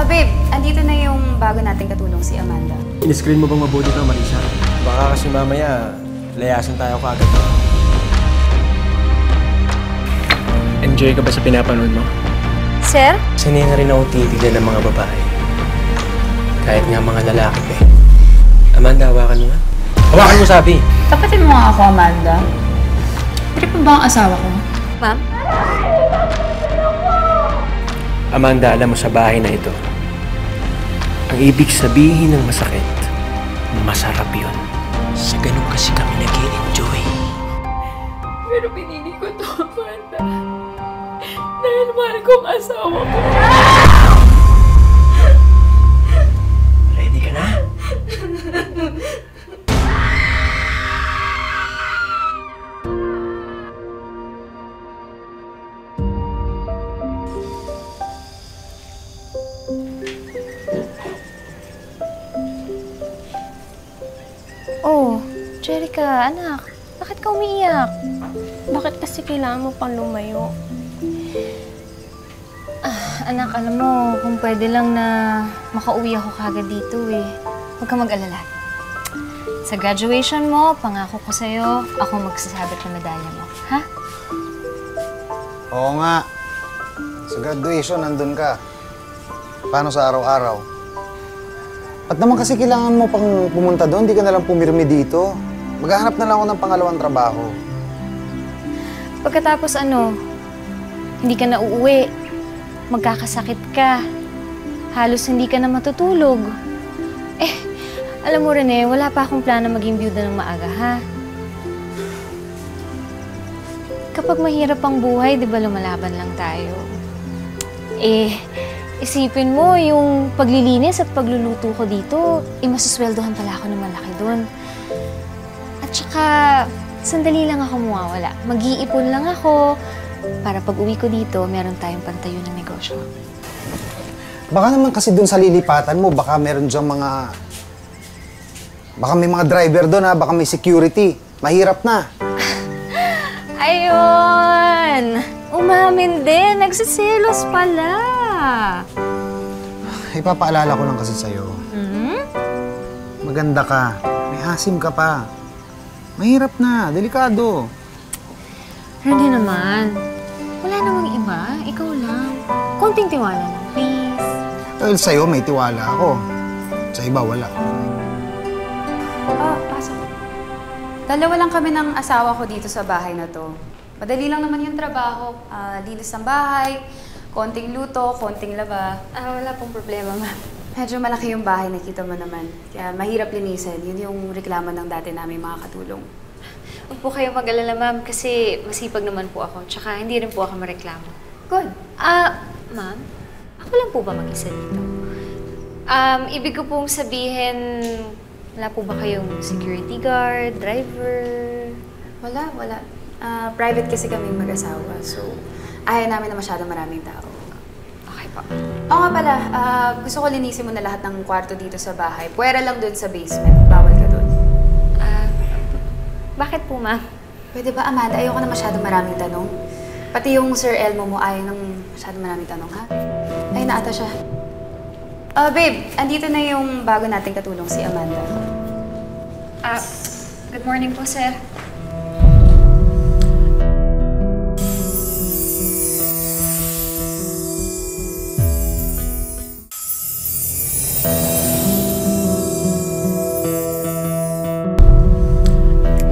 Babe, andito na yung bago nating katulong si Amanda. In-screen mo bang mabuti to, Marisa? Baka kasi mamaya, layasan tayo kaagad. Enjoy ka ba sa pinapanood mo? Sir? Sanay na rin ako titignan ng mga babae. Kahit nga mga lalaki pa eh. Amanda, hawakan mo nga. Hawakan mo, sabi! Tapatin mo nga ako, Amanda. Trip mo ba ang asawa ko? Ma'am? Amanda, alam mo sa bahay na ito, ang ibig sabihin ng masakit, masarap yun. Sa ganun kasi kami nag-i-enjoy. Pero pinili ko to, Amanda. Dahil mahal ko ang asawa ko. Ready ka na? Oh, Jerica, anak. Bakit ka umiiyak? Bakit kasi kailangan mo pang lumayo? Anak, alam mo, kung pwede lang na makauwi ako kagad dito eh. Huwag ka mag-alala. Sa graduation mo, pangako ko sa'yo, ako magsasabit ng medalya mo. Ha? Oo nga. Sa graduation, nandun ka. Paano sa araw-araw? At naman kasi kailangan mo pang pumunta doon, di ka nalang pumirmi dito. Maghahanap na lang ako ng pangalawang trabaho. Pagkatapos hindi ka na uuwi. Magkakasakit ka. Halos hindi ka na matutulog. Alam mo rin wala pa akong plano maging byuda ng maaga, ha? Kapag mahirap ang buhay, di ba lumalaban lang tayo? Isipin mo, yung paglilinis at pagluluto ko dito, masusweldohan pala ako ng malaki doon. At saka, sandali lang ako mawawala. Mag-iipon lang ako para pag uwi ko dito, meron tayong pantayo ng negosyo. Baka naman kasi doon sa lilipatan mo, baka meron diyang mga... Baka may mga driver doon, ha? Baka may security. Mahirap na. Ayun! Umamin din. Nagsisilos pala. Ipapaalala ko lang kasi sa'yo. Maganda ka. May asim ka pa. Mahirap na. Delikado. Hindi naman. Wala namang iba. Ikaw lang. Konting tiwala lang, please. Dahil sa'yo, may tiwala ako. Sa iba, wala. Pasok. Dalawa lang kami ng asawa ko dito sa bahay na to. Madali lang naman yung trabaho. Linis ng bahay, konting luto, konting laba. Wala pong problema, ma'am. Medyo malaki yung bahay, nakita mo naman. Kaya mahirap linisin. Yun yung reklamo ng dati namin mga katulong. Huwag po kayong mag-alala, ma'am, kasi masipag naman po ako. Tsaka hindi rin po ako mareklamo. Good. Ma'am, ako lang po ba mag-isa dito? Ibig ko pong sabihin, wala po ba kayong security guard, driver? Wala. Private kasi kaming mag-asawa, so ayaw namin na masyadong maraming tao. Okay po. Oo nga pala, gusto ko linisin mo na lahat ng kwarto dito sa bahay. Puwera lang dun sa basement. Bawal ka dun. Bakit po, ma'am? Pwede ba, Amanda? Ayoko na masyadong maraming tanong. Pati yung Sir Elmo mo ayaw ng masyadong maraming tanong, ha? Ayun na ata siya. Babe, andito na yung bago nating katulong si Amanda. Good morning po, sir.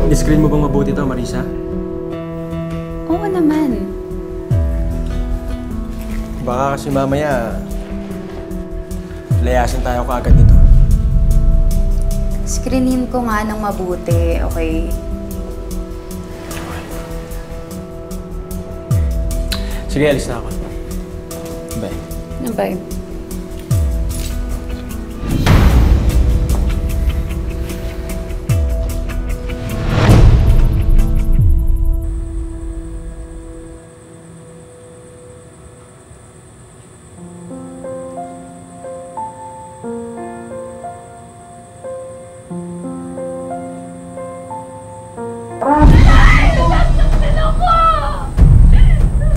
In-screen mo bang mabuti to, Marisa? Oo naman. Baka kasi mamaya, layasan tayo kaagad dito. Screenin ko nga ng mabuti, okay? Sige, alis na ako. Bye. Bye.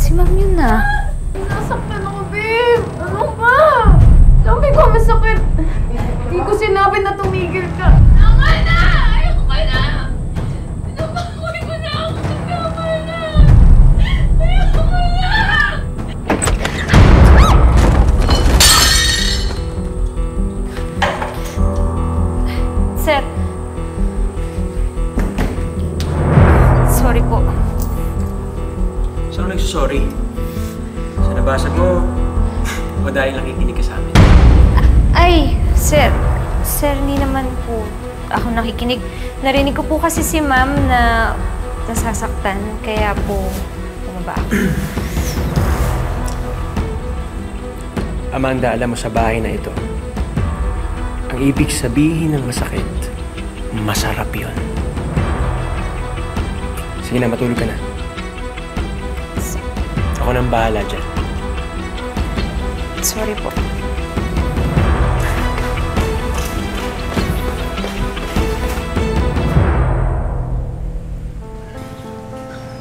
Si Ma'am yun na. Nasaktan ako, babe! Ano ba? sorry? Sa nabasag mo, o dahil nakikinig ka sa amin? Ay, sir. Sir, hindi naman po ako nakikinig. Narinig ko po kasi si ma'am na nasasaktan, kaya po bumaba ako. Amanda, alam mo sa bahay na ito, ang ibig sabihin ng masakit, masarap yun. Sige na, matulog ka na. Ako nang bahala dyan. Sorry po.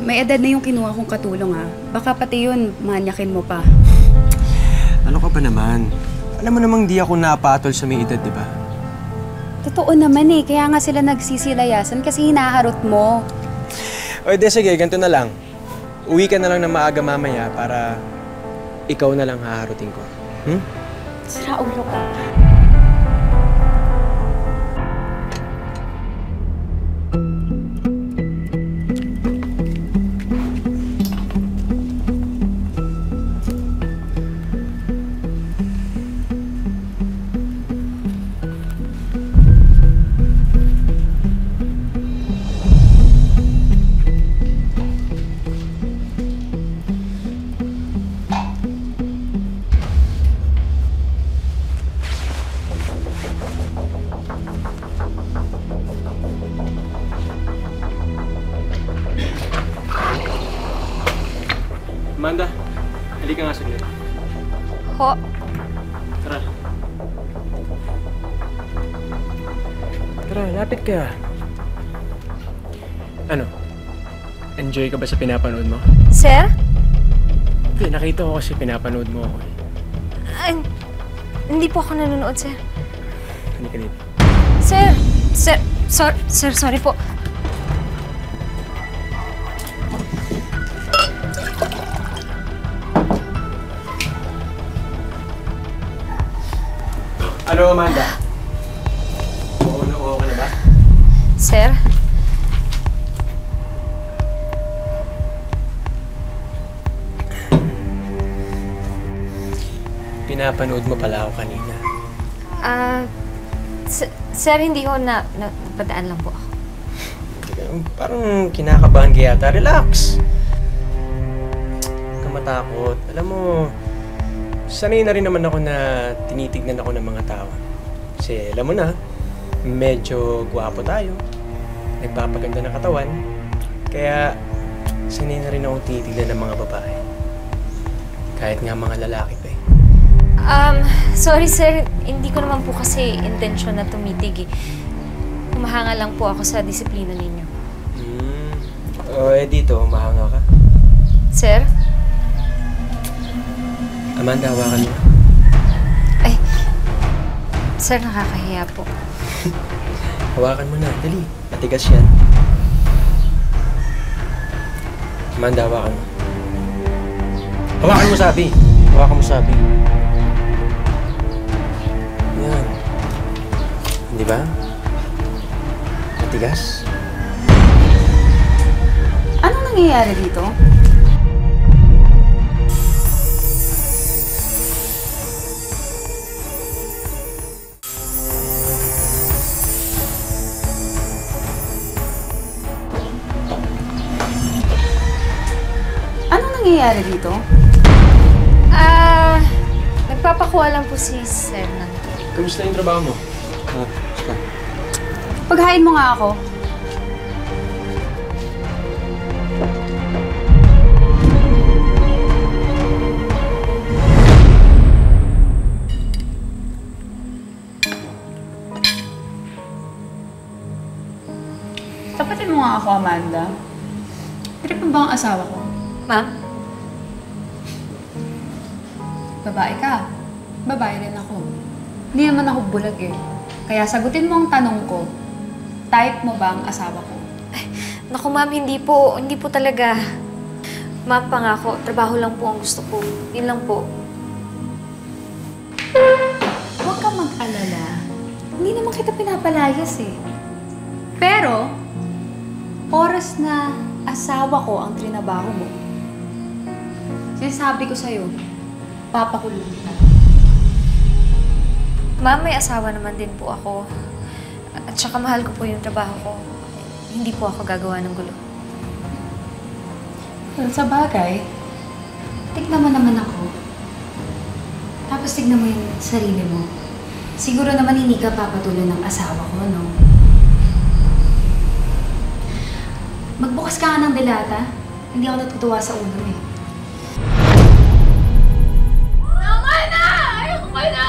May edad na yung kinuha kong katulong ha. Baka pati yun, manyakin mo pa. Ano ka ba naman? Alam mo namang di ako napatol sa may edad, di ba? Totoo naman eh, kaya nga sila nagsisilayasan kasi hinaharot mo. O de sige, ganito na lang. Uwi ka na lang ng maaga mamaya para ikaw na lang haharutin ko. Hmm? Sira ulo ka. Amanda, halika nga saglit. Ho? Tara. Tara, lapit ka. Ano? Enjoy ka ba sa pinapanood mo? Sir? Hindi, nakita ko kasi pinapanood mo ako. Ay, hindi po ako nanonood, sir. Halika dito. Sir! Sir, sorry po. Ano, Amanda? Oo na ka na ba? Sir? Pinapanood mo pala ako kanina. Sir, hindi ko napadaan lang po ako. Parang kinakabahan ka yata. Relax! Huwag ka matakot. Alam mo, sanay na rin naman ako na tinitignan ako ng mga tao. Kasi alam mo na, medyo gwapo tayo. Nagpapaganda ng katawan. Kaya sanay na rin akong tinitignan ng mga babae. Kahit nga mga lalaki pa eh. Sorry sir, hindi ko naman po kasi intensyon na tumitig eh. Humahanga lang po ako sa disiplina ninyo. O dito, humahanga ka. Sir? Amanda, hawakan mo. Ay, sir, nakakahiya po. Hawakan mo na, dali. Matigas yan. Amanda, hawakan mo. Hawakan mo sabi. Hawakan mo sabi. Yan. Di ba? Matigas? Anong nangyayari dito? Anong nangyayari dito? Nagpapakuha lang po si sir ng tubig. Kamusta yung trabaho mo? Paghain mo nga ako. Tapatin mo nga ako, Amanda. Trip mo ba ang asawa ko? Ma'am? Babae ka. Babae rin ako. Hindi naman ako bulag eh. Kaya sagutin mo ang tanong ko. Type mo ba ang asawa ko? Naku ma'am, hindi po talaga. Ma'am, pangako, trabaho lang po ang gusto ko. Yun lang po. Huwag kang mag-alala. Hindi naman kita pinapalayas eh. Pero, oras na asawa ko ang trinabaho mo, Sinasabi ko sa'yo, papakulong kita. Ma'am, may asawa naman din po ako. At saka mahal ko po yung trabaho ko. Hindi po ako gagawa ng gulo. Well, sa bagay, tignan mo naman ako. Tapos tignan mo yung sarili mo. Siguro naman hindi ka papatuloy ng asawa ko, no? Magbukas ka nga ng delata. Hindi ako natutuwa sa ulo eh. Tama na! Ayoko ka na!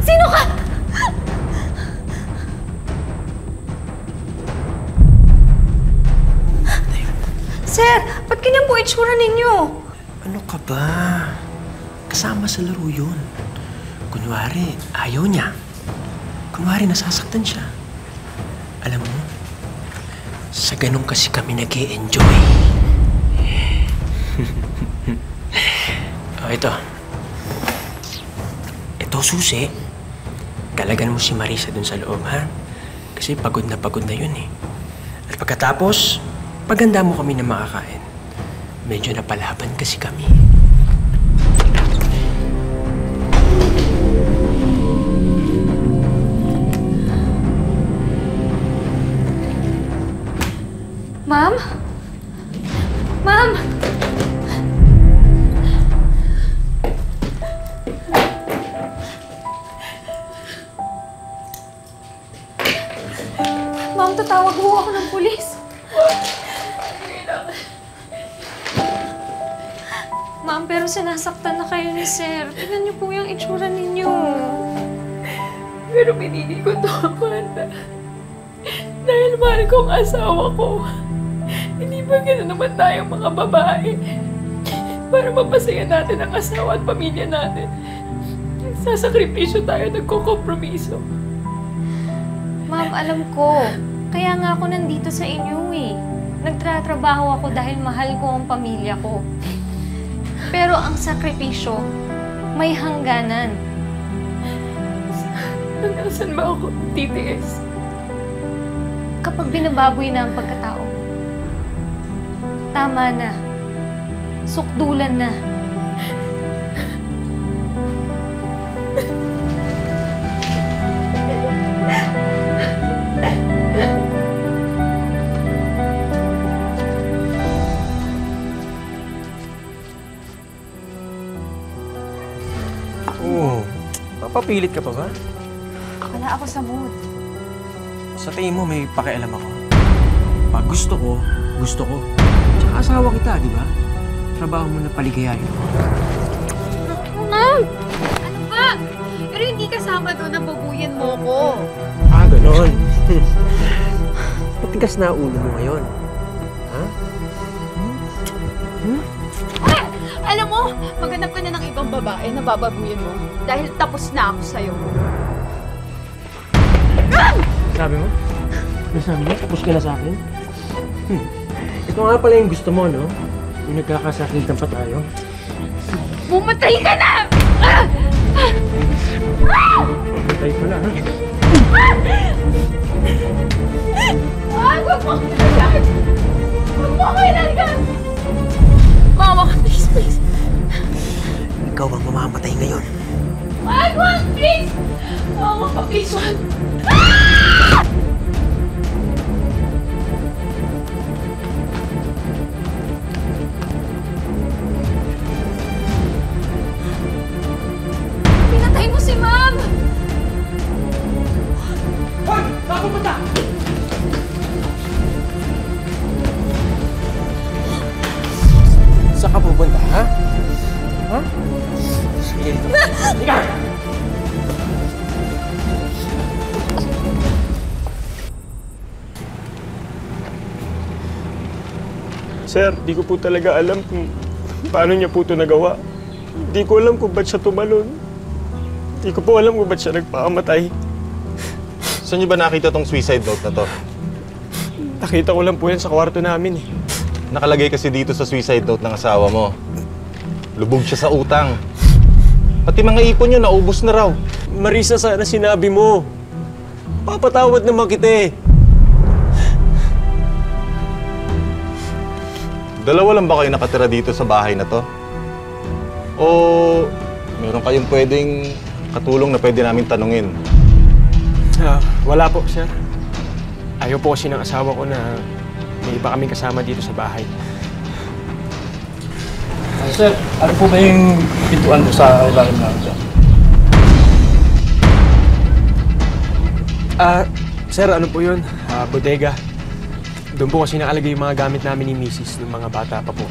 Sino ka? Sir, ba't ganyan po itsura ninyo? Ano ka ba? Kasama sa laro yun. Kunwari, ayaw niya. Kunwari, nasasaktan siya. Alam mo, sa ganun kasi kami nag-e-enjoy. Oh, ito. Ito, susi. Dalagan mo si Marisa dun sa loob, ha? Kasi pagod na yun eh. At pagkatapos, paganda mo kami na makakain. Medyo napalaban kasi kami. Ma'am? Ma'am? Ma'am, tatawag ho ako ng pulis. Ma'am, pero sinasaktan na kayo ni Sir. Tignan niyo po yung itsura ninyo. Pero pinili ko to, Amanda. Dahil mahal ko ang asawa ko. Hindi ba gano'n naman tayong mga babae? Para mapasaya natin ang asawa at pamilya natin. Sasakripisyo tayo, nagkukompromiso. Ma'am, alam ko. Kaya nga ako nandito sa inyo eh. Nagtratrabaho ako dahil mahal ko ang pamilya ko. Pero ang sakripisyo, may hangganan. Hanggang saan ba ako titiis? Kapag binababoy na ang pagkatao mo, tama na. Sukdulan na. Oo. Papapilit ka pa ba? Wala ako sa mood. Sa tingin mo, may pakialam ako. Pag gusto ko, gusto ko. Tsaka asawa kita, di ba? Trabaho mo na paligayahin ko. Ma'am! Ano ba? Pero hindi kasama doon na babuyan mo ko. Ah, ganon. Matigas na ulo mo ngayon. Ha? Alam mo, maghanap ka na ng ibang babae na bababuyan mo. Dahil tapos na ako sa'yo. Sabi mo? Ano sabi mo? Tapos ka na sa akin? Ito nga pala yung gusto mo, no? Yung nagkakasakitan pa tayo. Bumatay ka na! Patay pala, ha? Huwag mo akong kailangan! Huwag mo akong kailangan! Mama ka, please, please. Ikaw ang mamamatay ngayon. Wag! Please! Mama ka, please, wag! Pinatay mo si Ma'am! Hoy! Saan pupunta? Saan ka pupunta, ha? Ha? Sige dito. Liga! Sir, di ko po talaga alam kung paano niya po ito nagawa. Di ko alam kung ba't siya tumalon. Di ko po alam kung ba't siya nagpakamatay. Saan niyo ba nakita tong suicide note na to? Nakita ko lang po yan sa kwarto namin eh. Nakalagay kasi dito sa suicide note ng asawa mo. Lubog siya sa utang. Pati mga ipon niyo naubos na raw. Marisa, sana sinabi mo. Papatawad naman kita eh. Dalawa lang ba kayo nakatira dito sa bahay na to? O meron kayong pwedeng katulong na pwede namin tanungin? Wala po, sir. Ayaw po kasi ng asawa ko na may iba kaming kasama dito sa bahay. Sir, ano po ba yung pintuan mo sa ilalim ng ito? Sir, ano po yun? Bodega. Doon po kasi nakalagay yung mga gamit namin ni Mrs. ng mga bata pa po.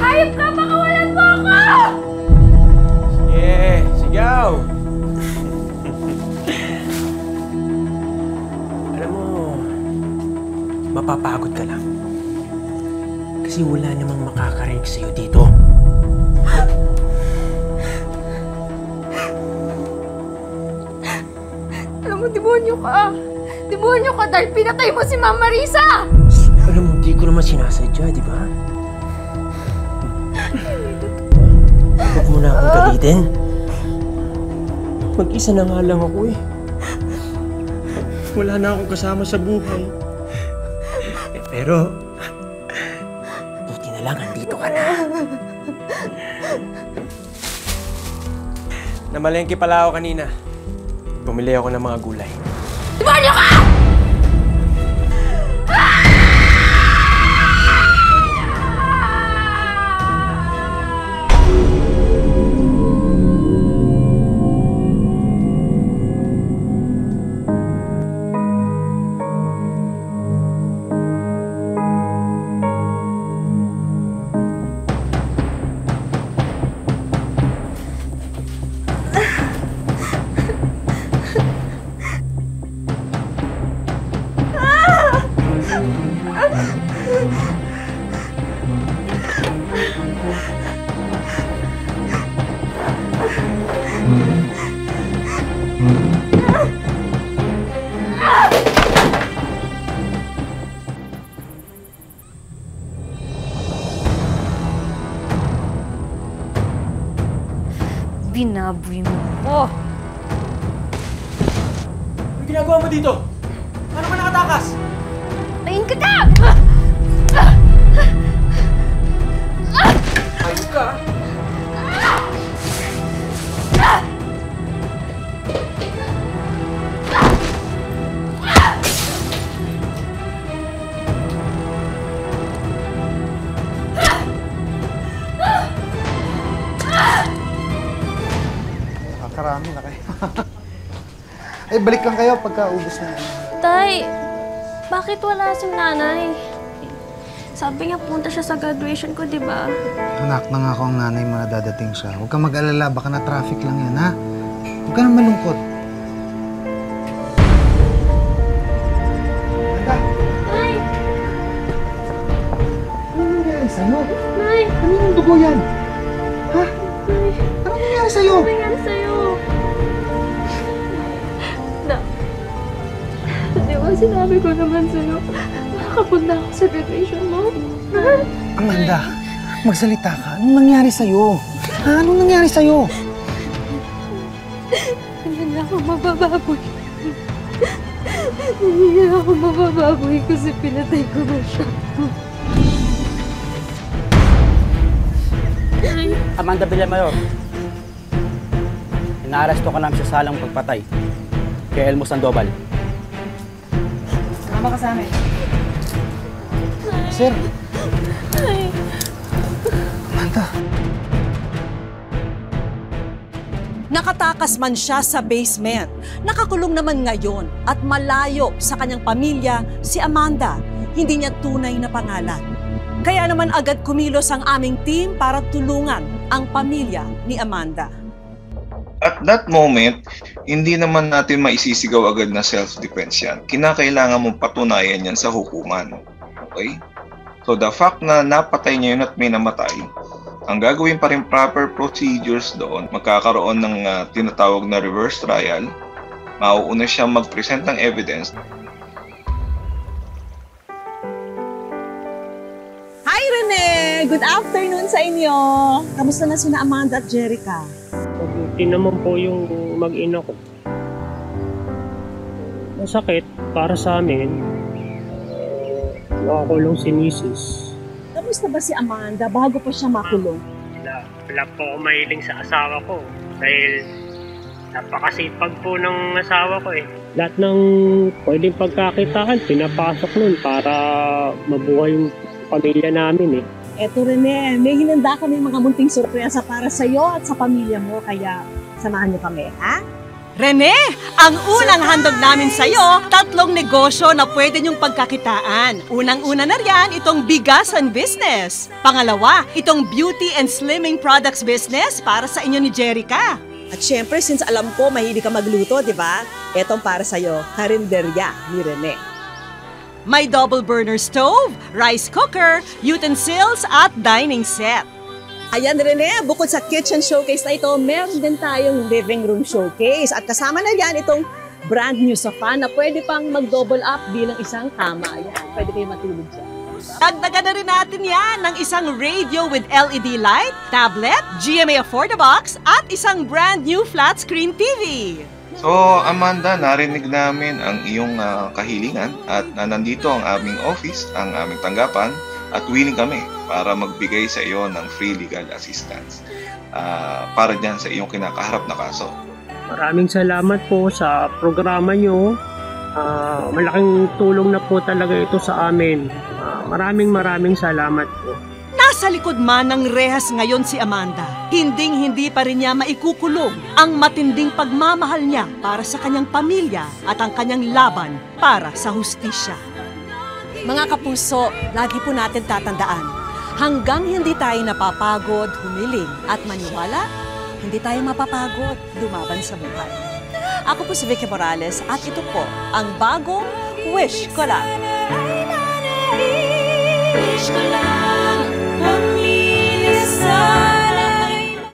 Hayop ka! Pakawalan mo ako! Sige, sigaw! Alam mo, mapapagod ka lang. Kasi wala namang makakarinig sa'yo dito. Alam mo, demonyo ka! Demonyo ka dahil pinatay mo si Ma'am Marisa! Alam mo, hindi ko naman sinasadya, di ba? Huwag mo na akong galitin. Mag-isa na nga lang ako eh. Wala na akong kasama sa buhay. Pero, buti na lang, andito ka na. Namalengke pala ako kanina. Bumili ako ng mga gulay. Demonyo ka! Binaboy mo ko. Ano ginagawa mo dito? Paano ka nakatakas? Tayin ka ka! Ayun ka! Nakakarami na kayo. Ay, balik lang kayo pagka ubos na. Tay, bakit wala si nanay? Sabi niya punta siya sa graduation ko, di ba? Anak, nangako ang nanay mo na dadating siya. Huwag kang mag-alala, baka na-traffic lang yan, ha? Huwag ka nang malungkot. Anda! Nay! Ano nangyari sa'yo? Nay! Ano yung dugo yan? Ha? Ano nangyari sa'yo? Ano nangyari sa'yo? Na, di ba sinabi ko naman sa'yo, makakapunta ako sa graduation mo? Amanda, magsalita ka. Anong nangyari sa'yo? Ha? Anong nangyari sa'yo? Hindi na ako mabababoy. Hindi na ako mabababoy kasi pinatay ko na siya. Amanda Villamayor, inaaresto ka namin sa salang pagpatay kay Elmo Sandoval. Tama ka sa amin. Sir! Amanda! Nakatakas man siya sa basement, nakakulong naman ngayon at malayo sa kanyang pamilya si Amanda, hindi niya tunay na pangalan. Kaya naman agad kumilos ang aming team para tulungan ang pamilya ni Amanda. At that moment, hindi naman natin maisisigaw agad na self-defense yan. Kinakailangan mong patunayan yan sa hukuman. Okay? So the fact na napatay niya yun at may namatay, ang gagawin pa rin proper procedures doon, magkakaroon ng tinatawag na reverse trial mauuna siya mag-present ng evidence. Hi, Rene! Good afternoon sa inyo! Kamusta na sina Amanda at Jerica? Mabuti naman po yung mag-ina ko. Masakit para sa amin. Nakakulong si Mrs. Kamusta ba si Amanda bago pa siya makulong? Wala po ako mahiling sa asawa ko. Dahil napakasipag po ng asawa ko eh. Lahat ng pwedeng pagkakitaan, pinapasok nun para mabuhay yung pamilya namin eh. Eto Rene, may hinanda kami mga munting sorpresa para sa'yo at sa pamilya mo, kaya samahan niyo kami, ha? Rene, ang unang handog namin sa'yo, 3 negosyo na pwede niyong pagkakitaan. Unang-una na riyan, itong bigasan business. Pangalawa, itong beauty and slimming products business para sa inyo ni Jerica. At syempre, since alam ko mahilig ka magluto, di ba? Etong para sa'yo, karinderya ni Rene. May double burner stove, rice cooker, utensils at dining set. Ayan Rene, bukod sa kitchen showcase na ito, meron din tayong living room showcase. At kasama na yan itong brand new sofa na pwede pang mag-double up bilang isang kama. Ayan, pwede kayo matulog dyan. Dagdagan na rin natin yan ng isang radio with LED light, tablet, GMA Affordabox at isang brand new flat screen TV. So Amanda, narinig namin ang iyong kahilingan at nandito ang aming office, ang aming tanggapan at willing kami para magbigay sa iyo ng free legal assistance para dyan sa iyong kinakaharap na kaso. Maraming salamat po sa programa nyo. Malaking tulong na po talaga ito sa amin. Maraming salamat po. Nasa likod man ng rehas ngayon si Amanda, hinding-hindi pa rin niya maikukulong ang matinding pagmamahal niya para sa kanyang pamilya at ang kanyang laban para sa hustisya. Mga kapuso, lagi po natin tatandaan, hanggang hindi tayo napapagod, humiling at maniwala, hindi tayo mapapagod lumaban sa buhay. Ako po si Vicky Morales at ito po ang bagong Wish Ko Lang. Wish Ko Lang.